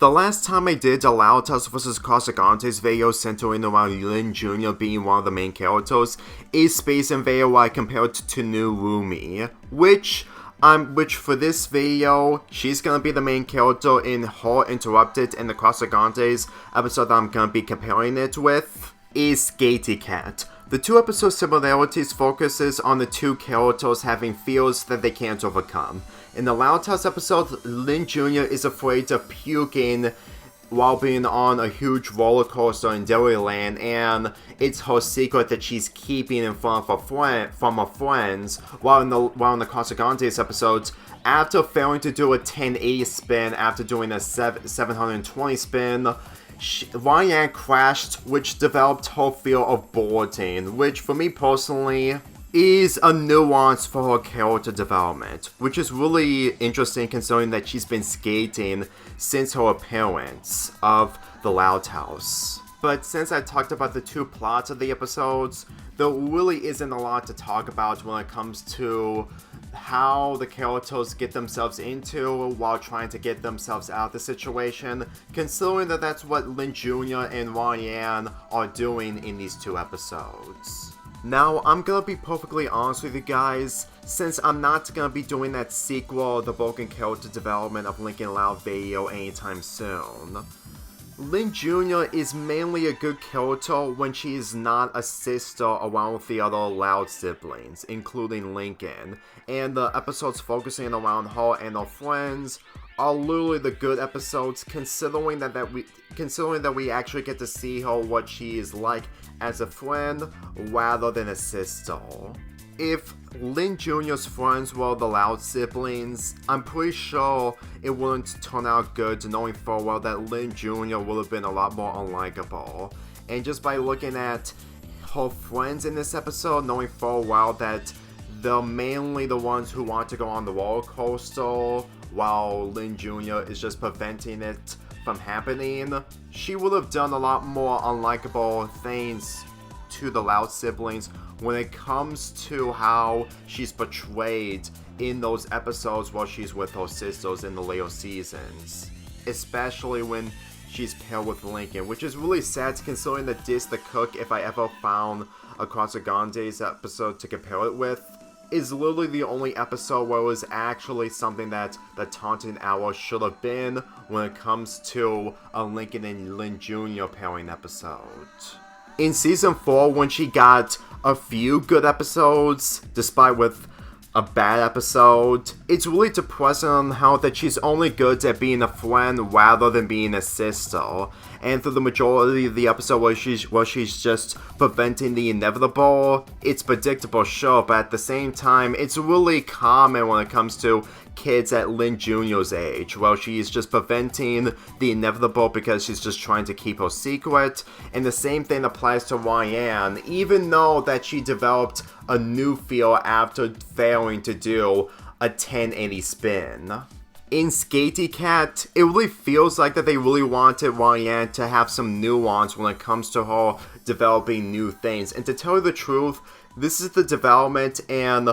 The last time I did a Loud House vs. Casagrandes video centering around Lynn Jr. being one of the main characters is Space Invader where I compared to New Rumi, which for this video, she's gonna be the main character in Hurl Interrupted and the Casagrandes episode that I'm gonna be comparing it with is Skatey Cat. The two episode similarities focuses on the two characters having fears that they can't overcome. In the Loud House episode, Lynn Jr. is afraid of puking while being on a huge roller coaster in Dairyland, and it's her secret that she's keeping in front of from her friends. While in the Casagrandes episode, after failing to do a 1080 spin after doing a 720 spin, Ryan crashed, which developed her fear of boarding, which for me personally is a nuance for her character development, which is really interesting considering that she's been skating since her appearance of the Loud House. But since I talked about the two plots of the episodes, there really isn't a lot to talk about when it comes to how the characters get themselves into while trying to get themselves out of the situation, considering that that's what Lynn Jr. and Ryan are doing in these two episodes. Now, I'm gonna be perfectly honest with you guys, since I'm not gonna be doing that sequel, the broken character development of Lincoln Loud video anytime soon. Lynn Jr. is mainly a good character when she is not a sister along with the other Loud siblings, including Lincoln, and the episodes focusing around her and her friends are literally the good episodes, considering that we actually get to see her what she is like as a friend rather than a sister. If Lynn Jr.'s friends were the Loud siblings, I'm pretty sure it wouldn't turn out good, knowing full well that Lynn Jr. would have been a lot more unlikable. And just by looking at her friends in this episode, knowing full well that they're mainly the ones who want to go on the roller coaster, while Lynn Jr. is just preventing it from happening, she would have done a lot more unlikable things to the Loud siblings when it comes to how she's portrayed in those episodes while she's with her sisters in the later seasons. Especially when she's paired with Lincoln, which is really sad considering that Dis the Cook, if I ever found a Casagrandes episode to compare it with, is literally the only episode where it was actually something that the Taunting Hour should have been when it comes to a Lincoln and Lynn Jr. pairing episode. In Season 4, when she got a few good episodes, despite with a bad episode, it's really depressing on how that she's only good at being a friend rather than being a sister. And through the majority of the episode where she's just preventing the inevitable, it's predictable, sure, but at the same time, it's really common when it comes to kids at Lynn Jr.'s age, where she's just preventing the inevitable because she's just trying to keep her secret. And the same thing applies to Ryan, even though that she developed a new feel after failing to do a 1080 spin. In Skatey Cat, it really feels like that they really wanted Ryan to have some nuance when it comes to her developing new things. And to tell you the truth, this is the development and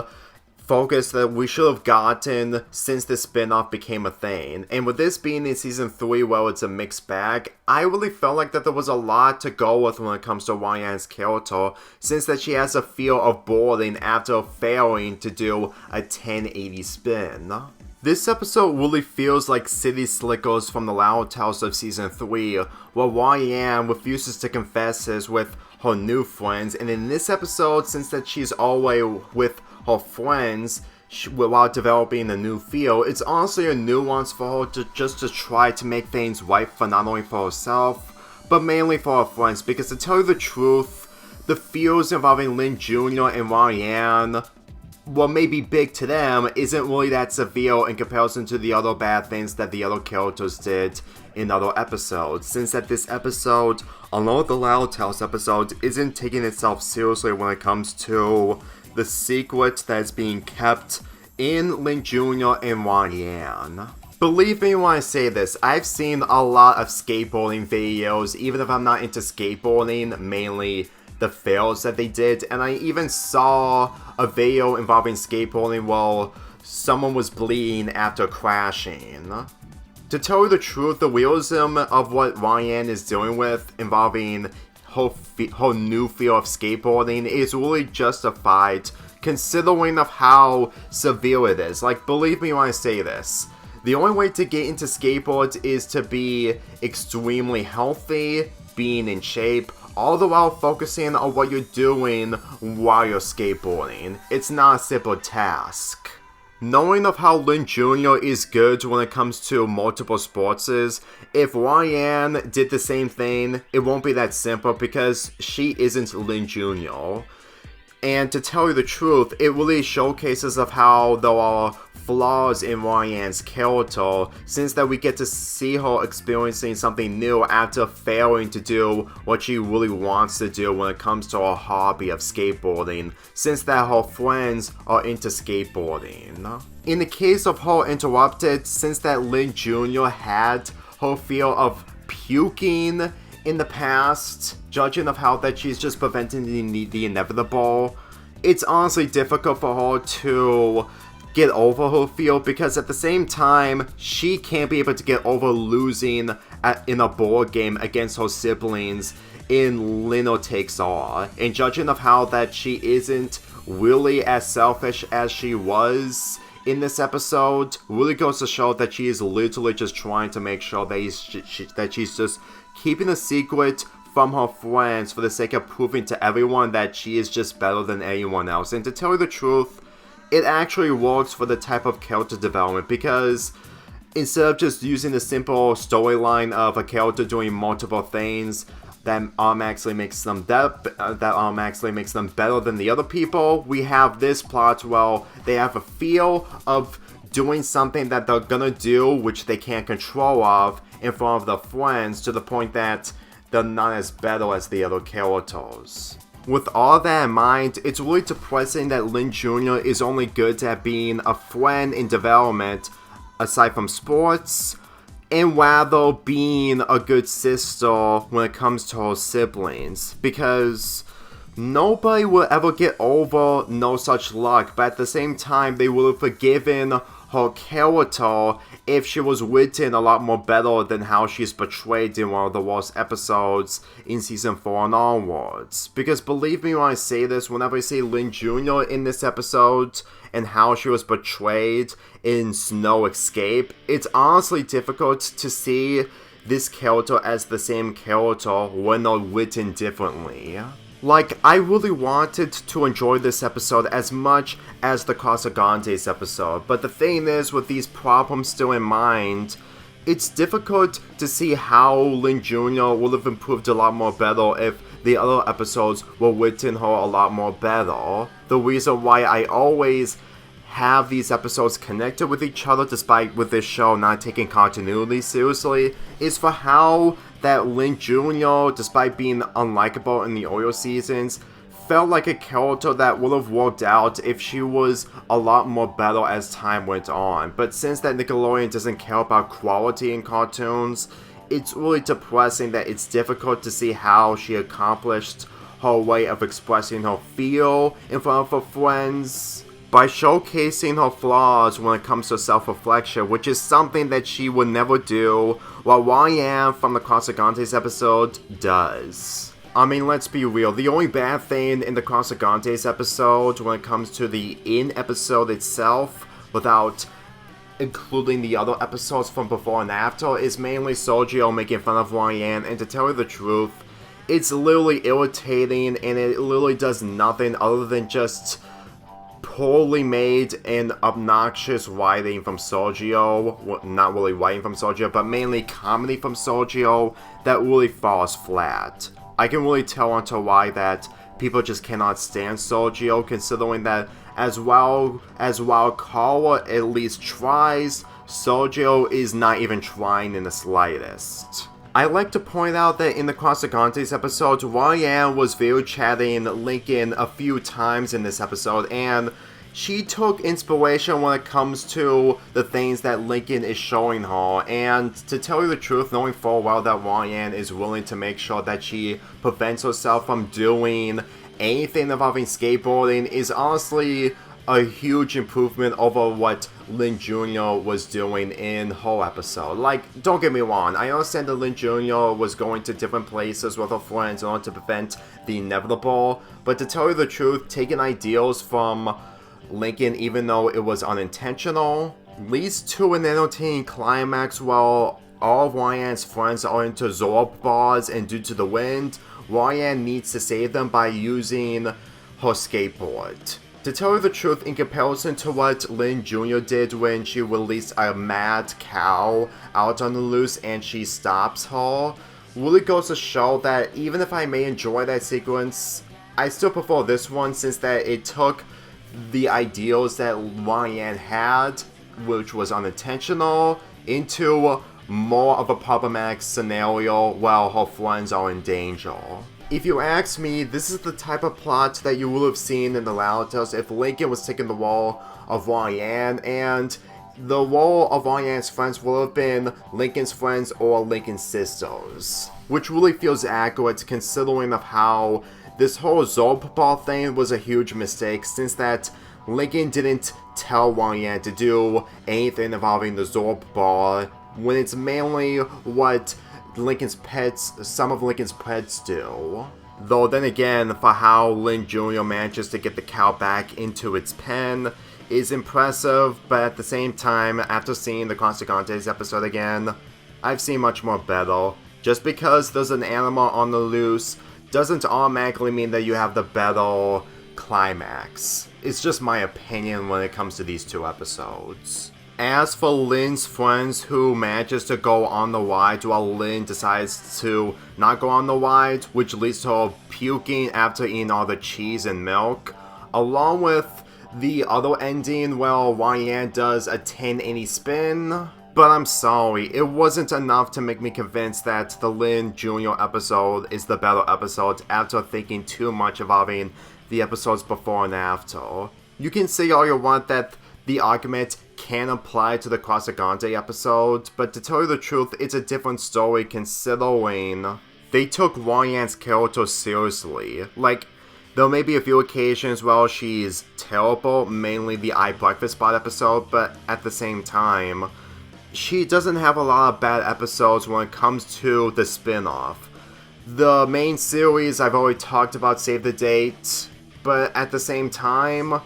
focus that we should have gotten since the spin-off became a thing. And with this being in Season 3, well, it's a mixed bag, I really felt like that there was a lot to go with when it comes to Ryan's character, since that she has a fear of boarding after failing to do a 1080 spin. This episode really feels like City Slickers from the Loud House of Season 3, where Ryan refuses to confess his with her new friends, and in this episode, since that she's always with her friends while developing a new feel, it's honestly a nuance for her to just try to make things right for not only for herself, but mainly for her friends, because to tell you the truth, the feels involving Lynn Jr. and Ryan, what may be big to them, isn't really that severe in comparison to the other bad things that the other characters did in other episodes, since that this episode, along with the Loud House episode, isn't taking itself seriously when it comes to the secret that is being kept in Lynn Jr. and Ryan. Believe me when I say this, I've seen a lot of skateboarding videos, even if I'm not into skateboarding, mainly the fails that they did, and I even saw a video involving skateboarding while someone was bleeding after crashing. To tell you the truth, the realism of what Ryan is dealing with involving whole new field of skateboarding is really justified considering of how severe it is. Like, believe me when I say this. The only way to get into skateboards is to be extremely healthy, being in shape, all the while focusing on what you're doing while you're skateboarding. It's not a simple task. Knowing of how Lynn Jr. is good when it comes to multiple sports, if Ryan did the same thing, it won't be that simple because she isn't Lynn Jr. And to tell you the truth, it really showcases of how there are flaws in Ryan's character, since that we get to see her experiencing something new after failing to do what she really wants to do when it comes to her hobby of skateboarding, since that her friends are into skateboarding. In the case of her interrupted, since that Lynn Jr. had her fear of puking in the past, judging of how that she's just preventing the inevitable, it's honestly difficult for her to get over her fear, because at the same time, she can't be able to get over losing in a board game against her siblings in Winner Takes All. And judging of how that she isn't really as selfish as she was in this episode, really goes to show that she is literally just trying to make sure that she's just keeping a secret from her friends for the sake of proving to everyone that she is just better than anyone else. And to tell you the truth, it actually works for the type of character development, because instead of just using the simple storyline of a character doing multiple things that automatically makes them better than the other people, we have this plot where they have a feel of doing something that they're gonna do which they can't control of in front of their friends, to the point that they're not as better as the other characters. With all that in mind, it's really depressing that Lynn Jr. is only good at being a friend in development, aside from sports, and rather being a good sister when it comes to her siblings, because nobody will ever get over no such luck, but at the same time, they would have forgiven her character if she was written a lot more better than how she's portrayed in one of the worst episodes in season 4 and onwards. Because believe me when I say this, whenever I say Lynn Jr. in this episode and how she was portrayed in Snow Escape, it's honestly difficult to see this character as the same character when they're written differently. Like, I really wanted to enjoy this episode as much as the Casagrandes episode, but the thing is, with these problems still in mind, it's difficult to see how Lynn Jr. would have improved a lot more better if the other episodes were written her a lot more better. The reason why I always have these episodes connected with each other, despite with this show not taking continuity seriously, is for how that Lynn Jr., despite being unlikable in the earlier seasons, felt like a character that would have worked out if she was a lot more better as time went on. But since that Nickelodeon doesn't care about quality in cartoons, it's really depressing that it's difficult to see how she accomplished her way of expressing her feel in front of her friends by showcasing her flaws when it comes to self-reflection, which is something that she would never do, while Ryan from the Casagrandes episode does. I mean, let's be real, the only bad thing in the Casagrandes episode when it comes to the in-episode itself, without including the other episodes from before and after, is mainly Sergio making fun of Ryan, and to tell you the truth, it's literally irritating, and it literally does nothing other than just poorly made and obnoxious writing from Sergio. Well, not really writing from Sergio, but mainly comedy from Sergio that really falls flat. I can really tell onto why that people just cannot stand Sergio, considering that as well as while Carla at least tries, Sergio is not even trying in the slightest. I like to point out that in the Casagrandes episode, Ryan was video chatting Lincoln a few times in this episode, and she took inspiration when it comes to the things that Lincoln is showing her. And to tell you the truth, knowing full well that Ryan is willing to make sure that she prevents herself from doing anything involving skateboarding is honestly a huge improvement over what Lynn Jr. was doing in whole episode. Like, don't get me wrong, I understand that Lynn Jr. was going to different places with her friends in order to prevent the inevitable, but to tell you the truth, taking ideals from Lincoln, even though it was unintentional, leads to an entertaining climax while all of Ryan's friends are into Zorb bars, and due to the wind, Ryan needs to save them by using her skateboard. To tell you the truth, in comparison to what Lynn Jr. did when she released a mad cow out on the loose and she stops her, really goes to show that even if I may enjoy that sequence, I still prefer this one since that it took the ideals that Ryan had, which was unintentional, into more of a problematic scenario while her friends are in danger. If you ask me, this is the type of plot that you would have seen in the Loud Tales if Lincoln was taking the role of Ryan, and the role of Ryan's friends would have been Lincoln's friends or Lincoln's sisters. Which really feels accurate considering of how this whole Zorb ball thing was a huge mistake, since that Lincoln didn't tell Ryan to do anything involving the Zorb ball, when it's mainly what some of Lincoln's pets do. Though then again, for how Lynn Jr. manages to get the cow back into its pen is impressive, but at the same time, after seeing the Casagrandes episode again, I've seen much more better. Just because there's an animal on the loose doesn't automatically mean that you have the better climax. It's just my opinion when it comes to these two episodes. As for Lynn's friends who manages to go on the ride while Lynn decides to not go on the ride, which leads to her puking after eating all the cheese and milk, along with the other ending where Ryan does a 1080 spin. But I'm sorry, it wasn't enough to make me convinced that the Lynn Jr. episode is the better episode after thinking too much involving the episodes before and after. You can say all you want that the argument can apply to the Casagrandes episode, but to tell you the truth, it's a different story considering they took Ryan's character seriously. Like, there may be a few occasions where she's terrible, mainly the I Breakfast Spot episode, but at the same time, she doesn't have a lot of bad episodes when it comes to the spin-off. The main series I've already talked about, Save the Date, but at the same time,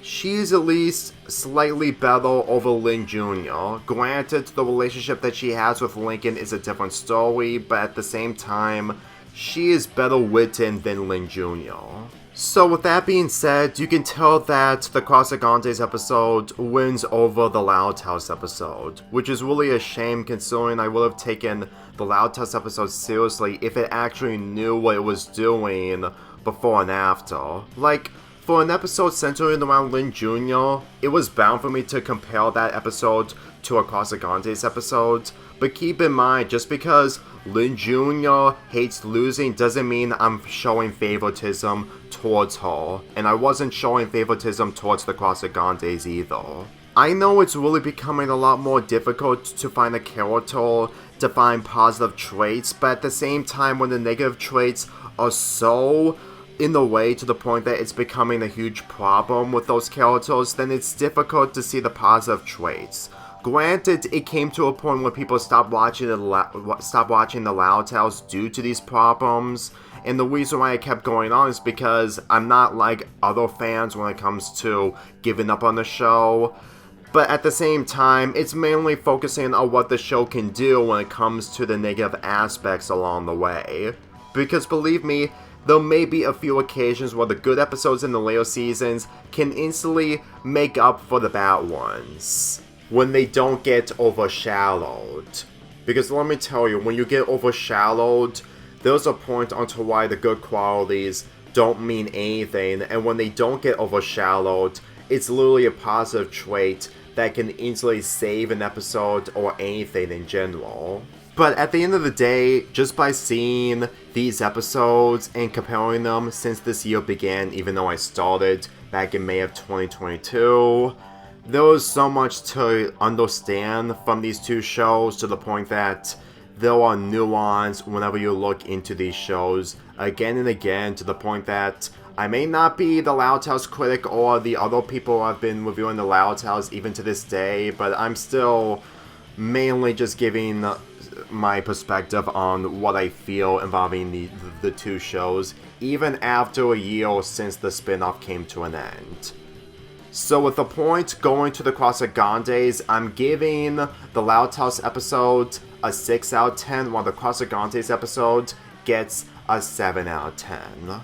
she's at least slightly better over Lynn Jr. Granted, the relationship that she has with Lincoln is a different story, but at the same time, she is better written than Lynn Jr. So with that being said, you can tell that the Casagrandes episode wins over the Loud House episode, which is really a shame considering I would have taken the Loud House episode seriously if it actually knew what it was doing before and after. Like, for an episode centered around Lynn Jr., it was bound for me to compare that episode to a Casagrandes episode, but keep in mind, just because Lynn Jr. hates losing doesn't mean I'm showing favoritism towards her, and I wasn't showing favoritism towards the Casagrandes either. I know it's really becoming a lot more difficult to find a character to find positive traits, but at the same time when the negative traits are so in the way to the point that it's becoming a huge problem with those characters, then it's difficult to see the positive traits. Granted, it came to a point where people stopped watching the Loud Tales due to these problems, and the reason why it kept going on is because I'm not like other fans when it comes to giving up on the show, but at the same time, it's mainly focusing on what the show can do when it comes to the negative aspects along the way. Because believe me, there may be a few occasions where the good episodes in the later seasons can instantly make up for the bad ones when they don't get overshadowed. Because let me tell you, when you get overshadowed, there's a point onto why the good qualities don't mean anything, and when they don't get overshadowed, it's literally a positive trait that can instantly save an episode or anything in general. But at the end of the day, just by seeing these episodes and comparing them since this year began, even though I started back in May of 2022, there was so much to understand from these two shows to the point that there are nuance whenever you look into these shows again and again, to the point that I may not be the Loud Tales critic or the other people who have been reviewing the Loud Tales even to this day, but I'm still mainly just giving my perspective on what I feel involving the two shows, even after a year since the spin-off came to an end. So with the point going to the Casagrandes, I'm giving the Loud Tales episode a 6 out of 10, while the Casagrandes episode gets a 7 out of 10.